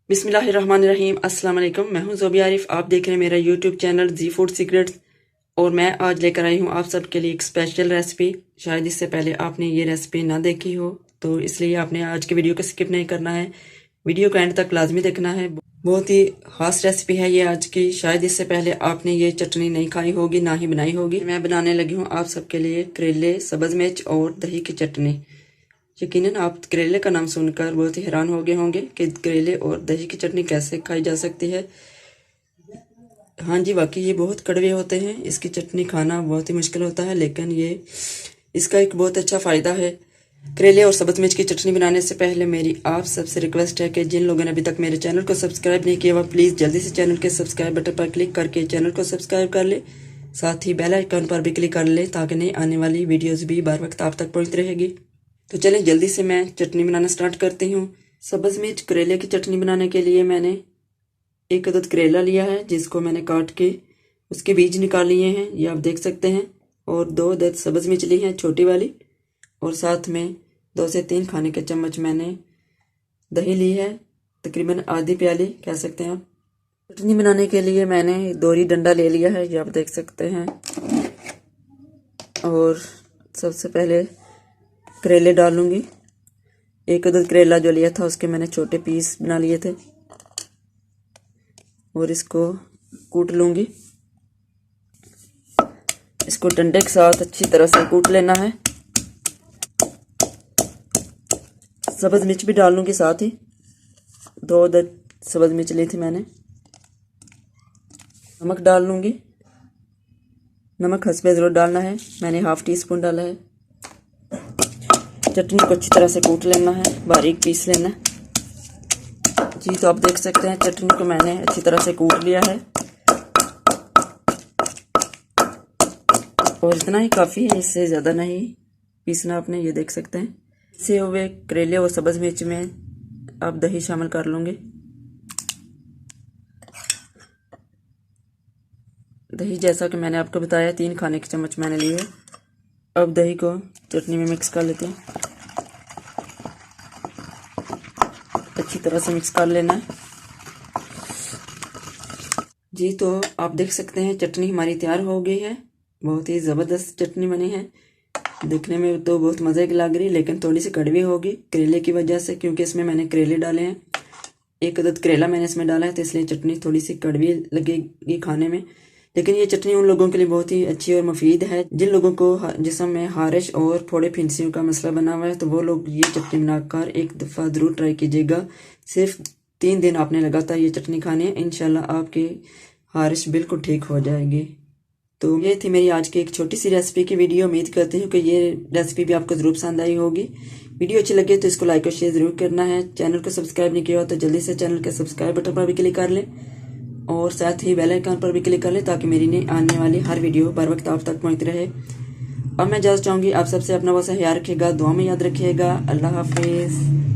बिस्मिल्लाहिर्रहमानिर्रहीम। अस्सलाम वालेकुम। मैं हूं ज़ोबी आरिफ। आप देख रहे हैं मेरा यूट्यूब चैनल जी फूड सीक्रेट्स और मैं आज लेकर आई हूं आप सबके लिए एक स्पेशल रेसिपी। शायद इससे पहले आपने ये रेसिपी ना देखी हो, तो इसलिए आपने आज की वीडियो को स्किप नहीं करना है, वीडियो को एंड तक लाजमी देखना है। बहुत ही खास रेसिपी है ये आज की। शायद इससे पहले आपने ये चटनी नहीं खाई होगी, ना ही बनाई होगी। मैं बनाने लगी हूँ आप सबके लिए करेले, सब्ज मिर्च और दही की चटनी। यकीनन आप करेले का नाम सुनकर बहुत ही हैरान हो गए होंगे कि करेले और दही की चटनी कैसे खाई जा सकती है। हाँ जी, वाकई ये बहुत कड़वे होते हैं। इसकी चटनी खाना बहुत ही मुश्किल होता है, लेकिन ये इसका एक बहुत अच्छा फ़ायदा है। करेले और सब्ज़ मिर्च की चटनी बनाने से पहले मेरी आप सबसे रिक्वेस्ट है कि जिन लोगों ने अभी तक मेरे चैनल को सब्सक्राइब नहीं किया, वह प्लीज़ जल्दी से चैनल के सब्सक्राइब बटन पर क्लिक करके चैनल को सब्सक्राइब कर ले। साथ ही बेल आइकन पर भी क्लिक कर ले ताकि नई आने वाली वीडियोज़ भी बर वक्त आप तक पहुँचती रहेगी। तो चलें जल्दी से मैं चटनी बनाना स्टार्ट करती हूँ। सब्ज़ मिर्च करेले की चटनी बनाने के लिए मैंने एक अदद करेला लिया है, जिसको मैंने काट के उसके बीज निकाल लिए हैं, ये आप देख सकते हैं। और 2 अदद सब्ज़ मिर्च ली हैं छोटी वाली, और साथ में 2 से 3 खाने के चम्मच मैंने दही ली है, तकरीबन आधी प्याली कह सकते हैं आप। चटनी बनाने के लिए मैंने दोरी डंडा ले लिया है, ये आप देख सकते हैं। और सबसे पहले करेले डालूंगी। एक अदद करेला जो लिया था उसके मैंने छोटे पीस बना लिए थे, और इसको कूट लूंगी। इसको डंडे के साथ अच्छी तरह से कूट लेना है। सब्ज़ मिर्च भी डाल लूंगी साथ ही। 2 अदद सब्ज़ मिर्च ली थी मैंने। नमक डाल लूंगी। नमक हस्बे ज़रूर डालना है, मैंने ½ टीस्पून डाला है। चटनी को अच्छी तरह से कूट लेना है, बारीक पीस लेना है जी। तो आप देख सकते हैं चटनी को मैंने अच्छी तरह से कूट लिया है, और इतना ही काफ़ी है, इससे ज़्यादा नहीं पीसना आपने। ये देख सकते हैं। इसे हुए करेले और सब्ज़ मिर्च में आप दही शामिल कर लूँगे। दही जैसा कि मैंने आपको बताया 3 खाने के चम्मच मैंने लिए। अब दही को चटनी में मिक्स कर लेते हैं, अच्छी तरह से मिक्स कर लेना है जी। तो आप देख सकते हैं चटनी हमारी तैयार हो गई है। बहुत ही ज़बरदस्त चटनी बनी है। देखने में तो बहुत मज़े की लग रही, लेकिन थोड़ी सी कड़वी होगी करेले की वजह से, क्योंकि इसमें मैंने करेले डाले हैं। एक अदद करेला मैंने इसमें डाला है, तो इसलिए चटनी थोड़ी सी कड़वी लगेगी खाने में। लेकिन ये चटनी उन लोगों के लिए बहुत ही अच्छी और मुफीद है जिन लोगों को जिस्म में हारिश और फोड़े फिंसियों का मसला बना हुआ है। तो वो लोग ये चटनी बनाकर एक दफ़ा ज़रूर ट्राई कीजिएगा। सिर्फ 3 दिन आपने लगातार ये चटनी खानी है, इंशाल्लाह आपकी हारिश बिल्कुल ठीक हो जाएगी। तो ये थी मेरी आज की एक छोटी सी रेसिपी की वीडियो। उम्मीद करती हूँ कि ये रेसिपी भी आपको ज़रूर पसंद आई होगी। वीडियो अच्छी लगे तो इसको लाइक और शेयर ज़रूर करना है। चैनल को सब्सक्राइब नहीं किया हो तो जल्दी से चैनल के सब्सक्राइब बटन पर भी क्लिक कर लें, और साथ ही बेल आइकन पर भी क्लिक कर लें ताकि मेरी नई आने वाली हर वीडियो बर वक्त आप तक पहुँचती रहे। अब मैं इजाज़त चाहूँगी आप सबसे। अपना बहुत सा ख्याल रखिएगा, दुआ में याद रखिएगा। अल्लाह हाफिज़।